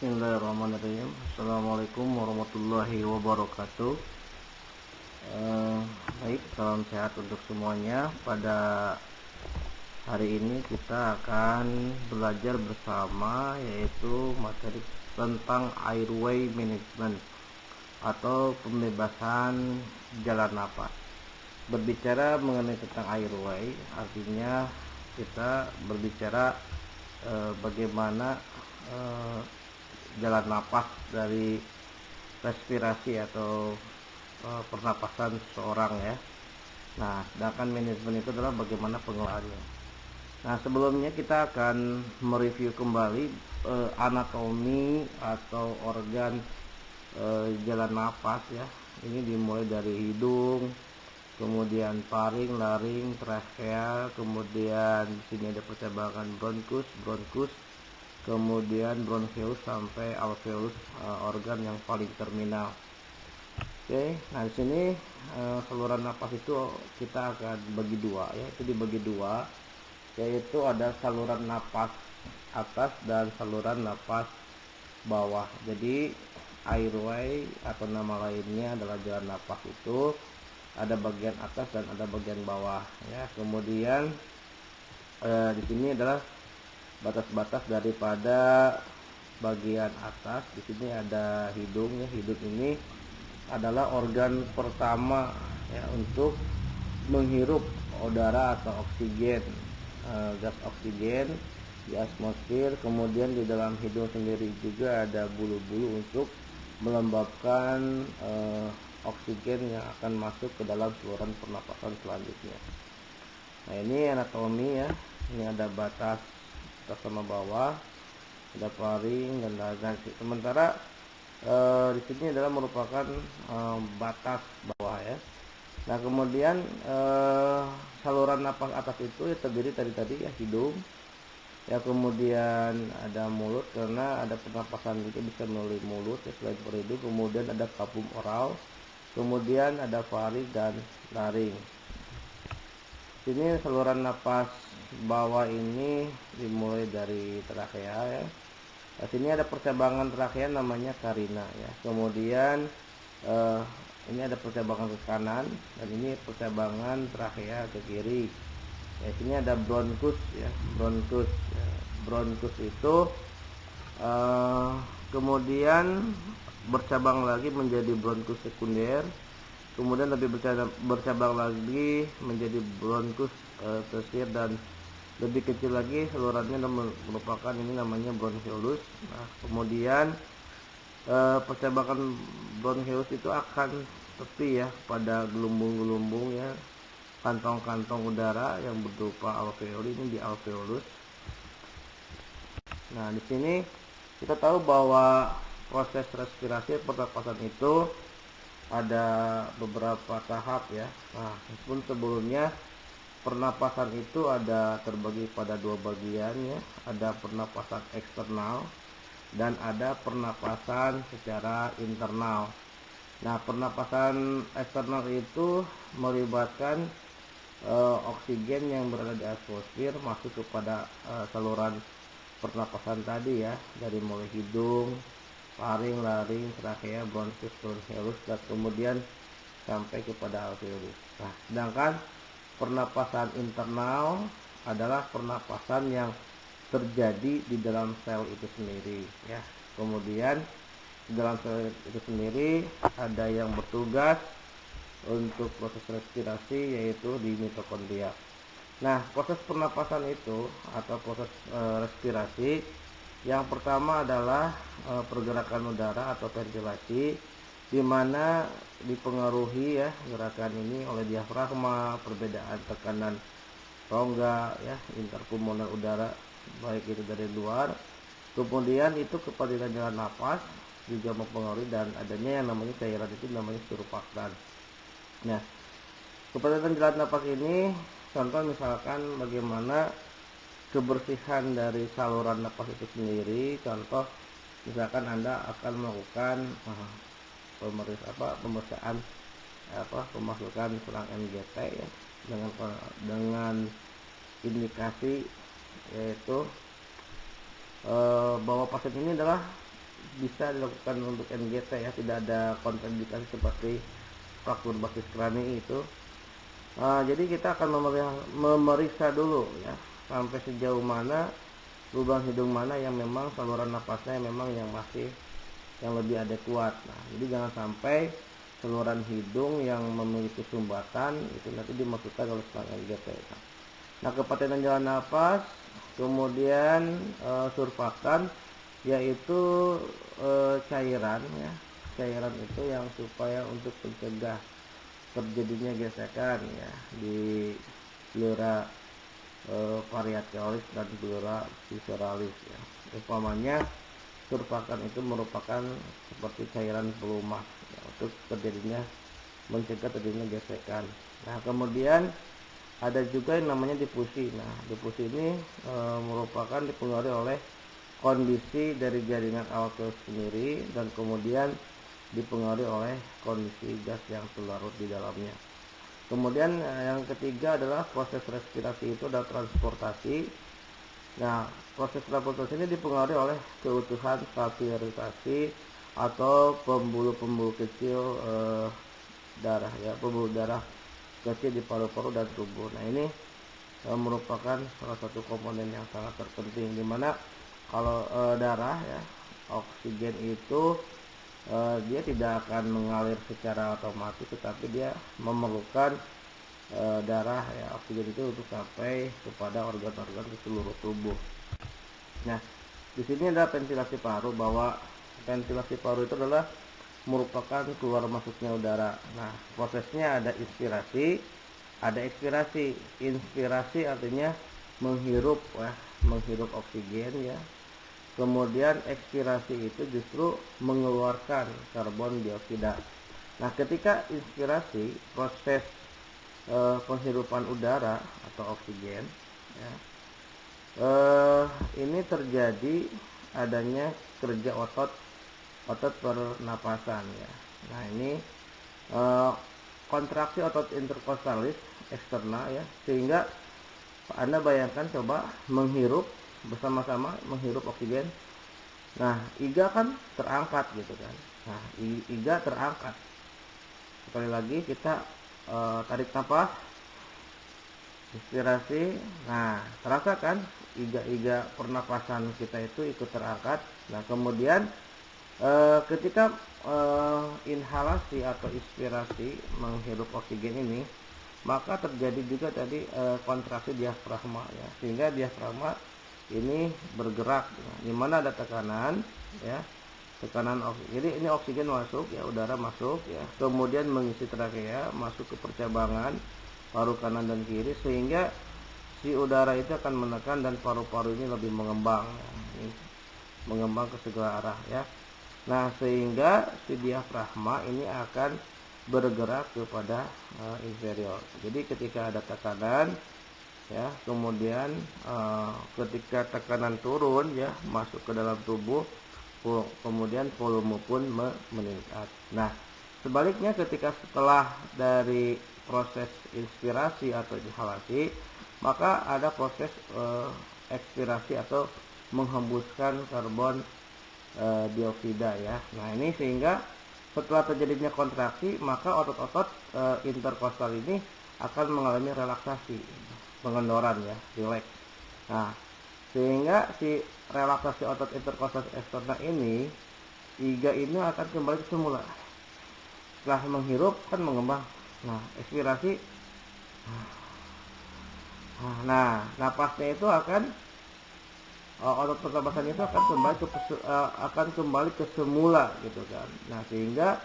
Bismillahirrahmanirrahim. Assalamualaikum warahmatullahi wabarakatuh. Baik, salam sehat untuk semuanya. Pada hari ini kita akan belajar bersama, yaitu materi tentang airway management atau pembebasan jalan napas. Berbicara mengenai tentang airway, artinya kita berbicara bagaimana jalan napas dari respirasi atau pernapasan seseorang ya. Nah, sedangkan manajemen itu adalah bagaimana pengelolaannya. Nah, sebelumnya kita akan mereview kembali anatomi atau organ jalan napas ya. Ini dimulai dari hidung, kemudian paring, laring, trakea, kemudian di sini ada percabangan bronkus, kemudian bronchiolus sampai alveolus, organ yang paling terminal. Oke, nah di sini saluran napas itu kita akan bagi dua ya, itu dibagi dua, yaitu ada saluran napas atas dan saluran napas bawah. Jadi airway atau nama lainnya adalah jalan napas itu ada bagian atas dan ada bagian bawah ya. Kemudian di sini adalah batas-batas daripada bagian atas. Di sini ada hidung ya. Hidung ini adalah organ pertama ya untuk menghirup udara atau oksigen, gas oksigen di atmosfer. Kemudian di dalam hidung sendiri juga ada bulu-bulu untuk melembabkan oksigen yang akan masuk ke dalam saluran pernapasan selanjutnya. Nah, ini anatomi ya. Ini ada batas atas sama bawah, ada paring dan lain. Sementara di sini adalah merupakan batas bawah ya. Nah, kemudian saluran napas atas itu ya terdiri tadi ya hidung ya, kemudian ada mulut karena ada pernapasan juga bisa melalui mulut ya, selain hidung. Kemudian ada kapum oral, kemudian ada faring dan laring. Sini saluran napas bawah ini dimulai dari trakea ya. Nah, sini ada percabangan trakea namanya karina ya. Kemudian ini ada percabangan ke kanan dan ini percabangan trakea ke kiri. Ya, sini ada bronkus ya, bronkus. Ya, bronkus itu kemudian bercabang lagi menjadi bronkus sekunder. Kemudian lebih bercabang lagi menjadi bronkus tersier, dan lebih kecil lagi salurannya merupakan ini namanya bronchiolus. Nah, kemudian percabangan bronchiolus itu akan tepi ya pada gelumbung-gelumbung ya, kantong-kantong udara yang berupa alveoli, ini di alveolus. Nah, di sini kita tahu bahwa proses respirasi pernapasan itu ada beberapa tahap ya. Nah, meskipun sebelumnya pernapasan itu ada terbagi pada dua bagian ya. Ada pernapasan eksternal dan ada pernapasan secara internal. Nah, pernapasan eksternal itu melibatkan oksigen yang berada di atmosfer masuk kepada saluran pernapasan tadi ya, dari mulai hidung, paring, laring, trakea, bronkus, bronchiolus, dan kemudian sampai kepada alveolus. Nah, sedangkan pernapasan internal adalah pernapasan yang terjadi di dalam sel itu sendiri ya. Kemudian di dalam sel itu sendiri ada yang bertugas untuk proses respirasi, yaitu di mitokondria. Nah, proses pernapasan itu atau proses respirasi yang pertama adalah pergerakan udara atau ventilasi, di mana dipengaruhi ya gerakan ini oleh diafragma, perbedaan tekanan rongga ya, interpulmoner udara baik itu dari luar. Kemudian itu kepadatan jalan napas juga mempengaruhi, dan adanya yang namanya cairan itu namanya surfaktan. Nah, kepadatan jalan napas ini contoh misalkan bagaimana kebersihan dari saluran napas itu sendiri. Contoh misalkan Anda akan melakukan pemeriksaan pemasukan selang NGT ya, dengan indikasi yaitu bahwa pasien ini adalah bisa dilakukan untuk NGT ya, tidak ada kontraindikasi seperti fraktur basis krani itu. Jadi kita akan memeriksa dulu ya, sampai sejauh mana lubang hidung mana yang memang saluran napasnya memang yang masih yang lebih adekuat. Nah, jadi jangan sampai saluran hidung yang memiliki sumbatan itu nanti dimasukkan oleh selang NGT. Nah, kepatenan jalan napas, kemudian surfakan, yaitu cairan ya, cairan itu yang supaya untuk mencegah terjadinya gesekan ya di pleura varialis dan pleura visceralis ya. Umpamanya surfakan itu merupakan seperti cairan pelumas ya, untuk mencegah terjadinya gesekan. Nah, kemudian ada juga yang namanya difusi. Nah, difusi ini merupakan dipengaruhi oleh kondisi dari jaringan aorta sendiri dan kemudian dipengaruhi oleh kondisi gas yang terlarut di dalamnya. Kemudian yang ketiga adalah proses respirasi, itu adalah transportasi. Nah, proses transportasi ini dipengaruhi oleh keutuhan kapilarisasi atau pembuluh-pembuluh kecil darah ya, pembuluh darah kecil di paru-paru dan tubuh. Nah, ini merupakan salah satu komponen yang sangat terpenting, dimana kalau darah ya, oksigen itu dia tidak akan mengalir secara otomatis, tetapi dia memerlukan darah ya, oksigen itu untuk sampai kepada organ-organ di seluruh tubuh. Nah, di sini ada ventilasi paru, bahwa ventilasi paru itu adalah merupakan keluar masuknya udara. Nah, prosesnya ada inspirasi, ada ekspirasi. Inspirasi artinya menghirup ya, menghirup oksigen ya. Kemudian ekspirasi itu justru mengeluarkan karbon dioksida. Nah, ketika inspirasi, proses penghirupan udara atau oksigen ya, ini terjadi adanya kerja otot pernapasan ya. Nah, ini kontraksi otot interkostalis eksternal ya, sehingga Anda bayangkan coba menghirup bersama-sama, menghirup oksigen. Nah, iga kan terangkat gitu kan. Nah, iga terangkat. Sekali lagi kita tarik nafas, inspirasi. Nah, terasa kan iga pernapasan kita itu ikut terangkat. Nah, kemudian ketika inhalasi atau inspirasi menghirup oksigen ini, maka terjadi juga tadi kontraksi diafragma ya, sehingga diafragma ini bergerak, di mana ada tekanan ya, tekanan oksigen. Jadi ini oksigen masuk ya, udara masuk ya, kemudian mengisi trakea, masuk ke percabangan paru kanan dan kiri, sehingga si udara itu akan menekan dan paru-paru ini lebih mengembang ya. Ini mengembang ke segala arah ya. Nah, sehingga si diafragma ini akan bergerak kepada inferior. Jadi ketika ada tekanan ya, kemudian ketika tekanan turun ya, masuk ke dalam tubuh, kemudian volume pun meningkat. Nah, sebaliknya ketika setelah dari proses inspirasi atau inhalasi, maka ada proses ekspirasi atau menghembuskan karbon dioksida ya. Nah, ini sehingga setelah terjadinya kontraksi, maka otot-otot interkostal ini akan mengalami relaksasi, pengendoran ya, rileks. Nah, sehingga si relaksasi otot interkostal eksternal ini, iga ini akan kembali ke semula. Setelah menghirup kan mengembang. Nah, ekspirasi. Nah, napasnya itu akan otot pernapasan itu akan kembali ke semula gitu kan. Nah, sehingga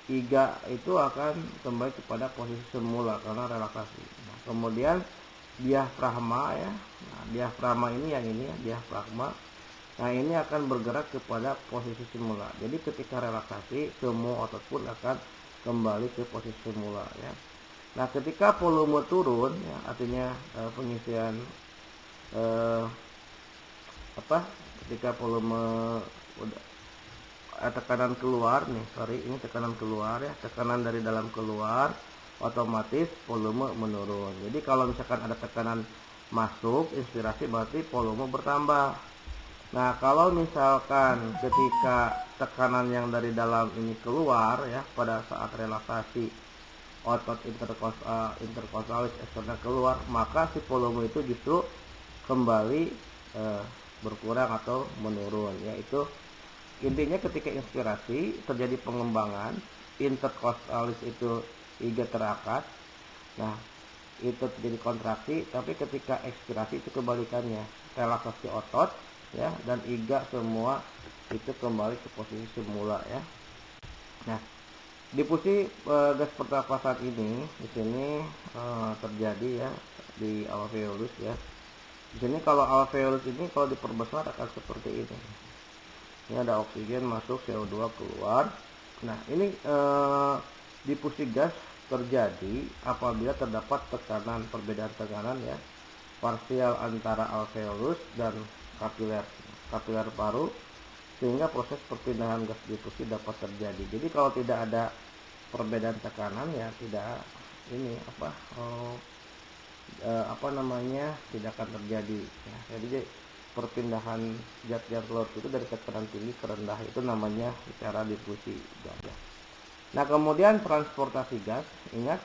iga itu akan kembali kepada posisi semula karena relaksasi. Nah, kemudian diafragma ya. Nah, diafragma ini yang ini ya, diafragma. Nah, ini akan bergerak kepada posisi semula. Jadi ketika relaksasi, semua otot pun akan kembali ke posisi semula ya. Nah, ketika volume turun ya, artinya pengisian ketika volume tekanan keluar nih, ini tekanan keluar ya, tekanan dari dalam keluar, otomatis volume menurun. Jadi kalau misalkan ada tekanan masuk, inspirasi, berarti volume bertambah. Nah, kalau misalkan ketika tekanan yang dari dalam ini keluar ya pada saat relaksasi otot interkostalis eksternal keluar, maka si volume itu justru kembali eh, berkurang atau menurun. Yaitu intinya ketika inspirasi terjadi pengembangan, interkostalis itu iga terakat. Nah, itu terjadi kontraksi, tapi ketika ekspirasi itu kebalikannya, relaksasi otot ya dan iga semua itu kembali ke posisi semula ya. Nah, di posisi gas pernapasan ini di sini terjadi ya di alveolus ya. Di sini kalau alveolus ini kalau diperbesar akan seperti ini. Ini ada oksigen masuk, CO2 keluar. Nah, ini difusi gas terjadi apabila terdapat tekanan, perbedaan tekanan ya parsial antara alveolus dan kapiler paru, sehingga proses perpindahan gas difusi dapat terjadi. Jadi kalau tidak ada perbedaan tekanan ya tidak ini tidak akan terjadi ya. Jadi perpindahan zat-zat larut itu dari tekanan tinggi ke rendah itu namanya secara difusi gas ya. Nah, kemudian transportasi gas, ingat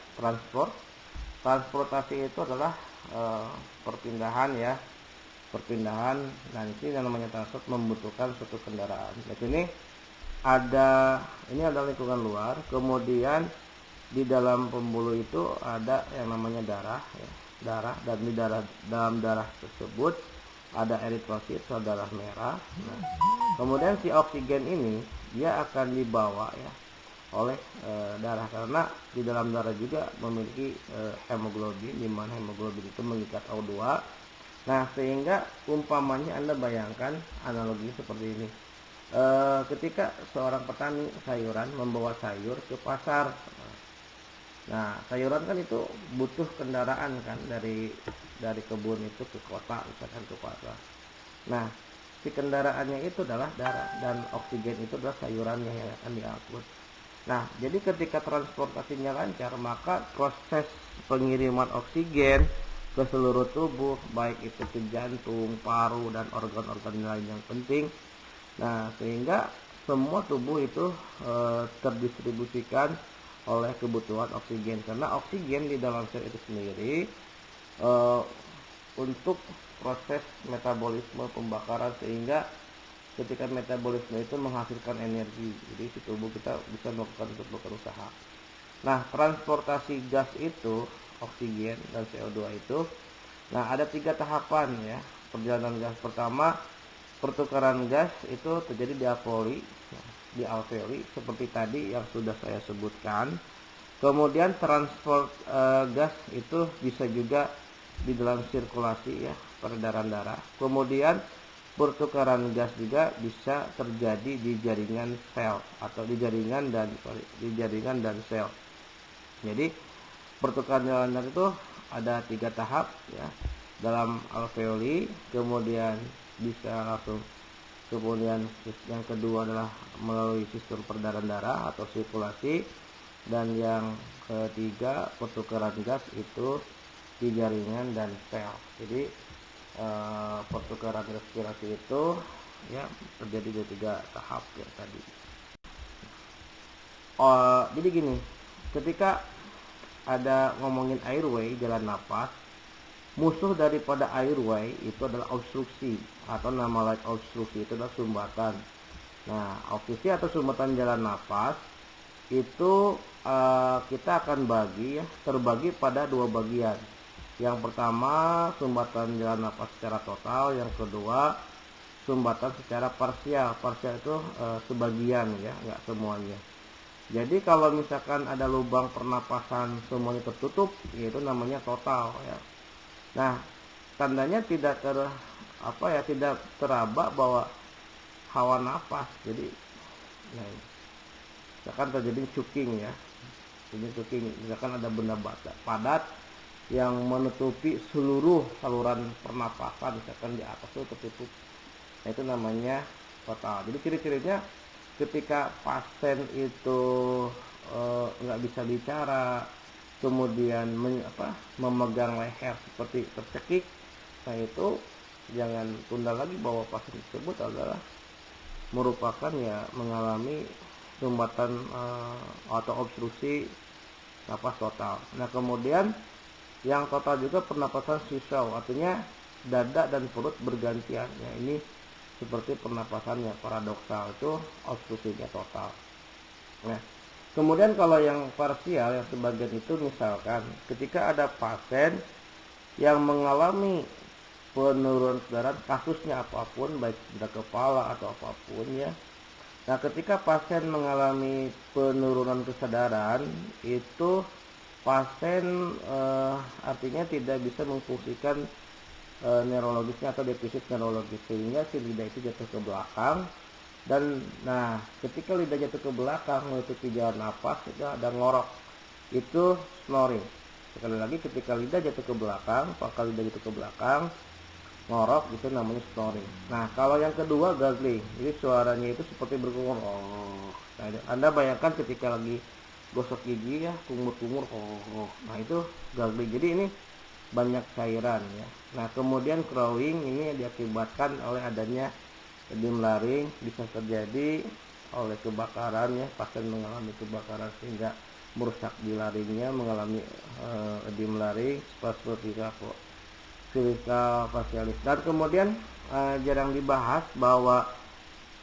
transportasi itu adalah perpindahan ya, dan ini yang namanya transport membutuhkan suatu kendaraan. Di sini ini ada lingkungan luar, kemudian di dalam pembuluh itu ada yang namanya darah ya, dan dalam darah tersebut ada eritrosit atau darah merah. Nah, kemudian si oksigen ini dia akan dibawa ya oleh darah, karena di dalam darah juga memiliki hemoglobin, di mana hemoglobin itu mengikat O2. Nah, sehingga umpamanya Anda bayangkan analogi seperti ini. Ketika seorang petani sayuran membawa sayur ke pasar. Nah, sayuran kan itu butuh kendaraan kan dari kebun itu ke kota, misalkan ke pasar. Nah, si kendaraannya itu adalah darah, dan oksigen itu adalah sayurannya yang akan diangkut. Nah, jadi ketika transportasinya lancar, maka proses pengiriman oksigen ke seluruh tubuh, baik itu ke jantung, paru, dan organ-organ lain yang penting. Nah, sehingga semua tubuh itu terdistribusikan oleh kebutuhan oksigen, karena oksigen di dalam sel itu sendiri untuk proses metabolisme pembakaran, sehingga ketika metabolisme itu menghasilkan energi, jadi si tubuh kita bisa melakukan untuk berusaha. Nah, transportasi gas itu oksigen dan CO2 itu, nah ada 3 tahapan ya perjalanan gas. Pertama, pertukaran gas itu terjadi di alveoli seperti tadi yang sudah saya sebutkan. Kemudian transport gas itu bisa juga di dalam sirkulasi ya, peredaran darah. Kemudian pertukaran gas juga bisa terjadi di jaringan sel atau di jaringan dan sel. Jadi pertukaran darah itu ada 3 tahap ya dalam alveoli, kemudian bisa langsung, kemudian yang kedua adalah melalui sistem peredaran darah atau sirkulasi, dan yang ketiga pertukaran gas itu di jaringan dan sel. Jadi pertukaran respirasi itu ya terjadi di 3 tahap ya tadi. Jadi gini, ketika ada ngomongin airway, jalan napas, musuh daripada airway itu adalah obstruksi, atau nama lain obstruksi itu adalah sumbatan. Nah, obstruksi atau sumbatan jalan napas itu kita akan terbagi pada 2 bagian. Yang pertama, sumbatan jalan napas secara total. Yang kedua, sumbatan secara parsial. Parsial itu sebagian ya, nggak semuanya. Jadi kalau misalkan ada lubang pernapasan semuanya tertutup, itu namanya total ya. Nah, tandanya tidak teraba bahwa hawa nafas. Jadi nah, misalkan terjadi choking ya. Ini choking, misalkan ada benda padat yang menutupi seluruh saluran pernapasan, misalkan di atas itu tertutup. Nah, itu namanya total. Jadi ciri-cirinya ketika pasien itu nggak bisa bicara, kemudian memegang leher seperti tercekik, nah itu jangan tunda lagi bahwa pasien tersebut adalah merupakan ya mengalami sumbatan atau obstruksi napas total. Nah, kemudian yang total juga pernapasan sisau, artinya dada dan perut bergantian. Ya, ini seperti pernapasannya paradoksal, itu obstruksinya total. Nah, kemudian kalau yang parsial yang sebagian itu misalkan ketika ada pasien yang mengalami penurunan kesadaran, kasusnya apapun, baik cedera kepala atau apapun ya. Nah, ketika pasien mengalami penurunan kesadaran, itu pasien artinya tidak bisa memfungsikan neurologisnya atau defisit neurologis, sehingga si lidah itu jatuh ke belakang. Dan nah, ketika lidah jatuh ke belakang menutupi jalan napas, itu ada ngorok, itu snoring. Sekali lagi, ketika lidah jatuh ke belakang, pangkal lidah jatuh ke belakang, ngorok, itu namanya snoring. Nah, kalau yang kedua gargling, jadi suaranya itu seperti berkumur. Nah, Anda bayangkan ketika lagi gosok gigi ya, kumur-kumur. Nah, itu gargling. Jadi ini banyak cairan ya. Nah, kemudian crowing ini diakibatkan oleh adanya edim laring, bisa terjadi oleh kebakaran ya, pasien mengalami kebakaran sehingga merusak di laringnya, mengalami edim laring seperti silika facialis. Dan kemudian jarang dibahas bahwa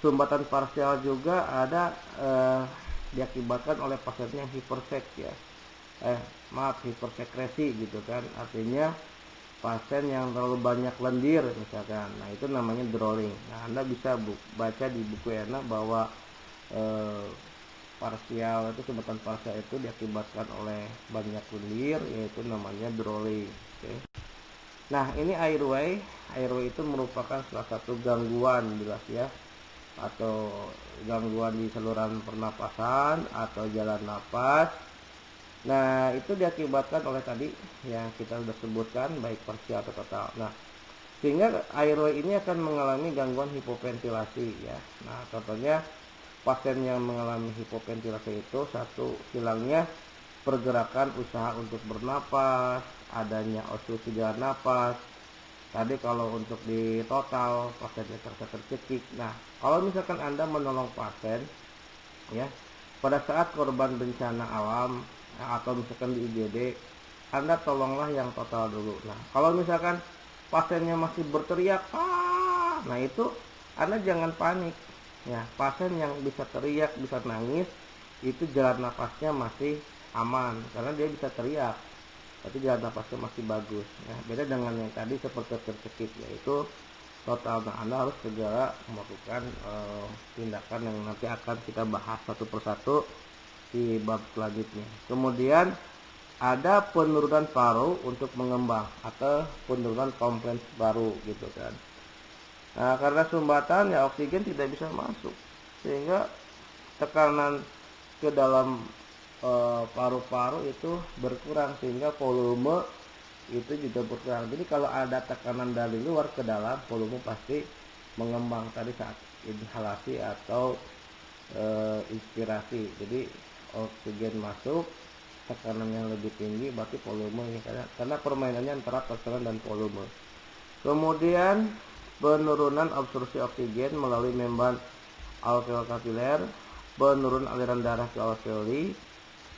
sumbatan parsial juga ada diakibatkan oleh pasien yang hiperseks ya. Hipersekresi gitu kan, artinya pasien yang terlalu banyak lendir misalkan. Nah, itu namanya drooling. Nah, Anda bisa baca di buku ENA bahwa parsial itu, sumbatan parsial itu diakibatkan oleh banyak lendir, yaitu namanya drooling. Okay. Nah, ini airway itu merupakan salah satu gangguan jelas ya, atau gangguan di saluran pernapasan atau jalan napas. Nah, itu diakibatkan oleh tadi yang kita sudah sebutkan, baik parsial atau total. Nah, sehingga airway ini akan mengalami gangguan hipoventilasi ya. Nah, contohnya pasien yang mengalami hipoventilasi itu, satu, hilangnya pergerakan usaha untuk bernapas, adanya obstruksi jalan napas. Tadi kalau untuk di total pasiennya terasa tercekik. Nah, kalau misalkan Anda menolong pasien ya, pada saat korban bencana alam atau misalkan di IGD, Anda tolonglah yang total dulu. Nah, kalau misalkan pasiennya masih berteriak, nah itu Anda jangan panik. Ya, pasien yang bisa teriak, bisa nangis, itu jalan napasnya masih aman karena dia bisa teriak, tapi jalan napasnya masih bagus. Ya, beda dengan yang tadi seperti tercekik, yaitu total. Nah, Anda harus segera melakukan tindakan yang nanti akan kita bahas satu persatu di bab selanjutnya. Kemudian ada penurunan paru untuk mengembang atau penurunan komplens paru gitu kan. Nah, karena sumbatan ya oksigen tidak bisa masuk, sehingga tekanan ke dalam paru-paru itu berkurang, sehingga volume itu juga berkurang. Jadi kalau ada tekanan dari luar ke dalam, volume pasti mengembang tadi saat inhalasi atau inspirasi. Jadi oksigen masuk, tekanan yang lebih tinggi, berarti volume ini, karena permainannya antara tekanan dan volume. Kemudian penurunan absorpsi oksigen melalui membran alveolar kapiler, penurunan aliran darah ke alveoli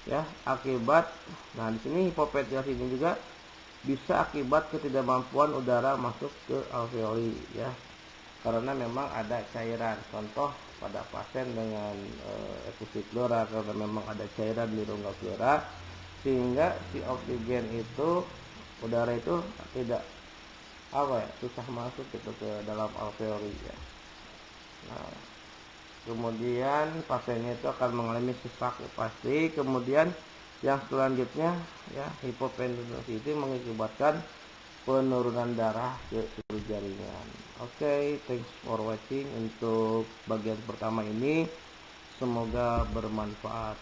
ya, akibat. Nah, di sini hipoventilasi ini juga bisa akibat ketidakmampuan udara masuk ke alveoli ya, karena memang ada cairan. Contoh pada pasien dengan efusi pleura, karena memang ada cairan di rongga pleura, sehingga si oksigen itu, udara itu tidak susah masuk gitu ke dalam alveoli ya. Nah, kemudian pasiennya itu akan mengalami sesak pasti. Kemudian yang selanjutnya ya, hipoventilasi itu mengakibatkan penurunan darah ke seluruh jaringan. Oke, thanks for watching untuk bagian pertama ini, semoga bermanfaat.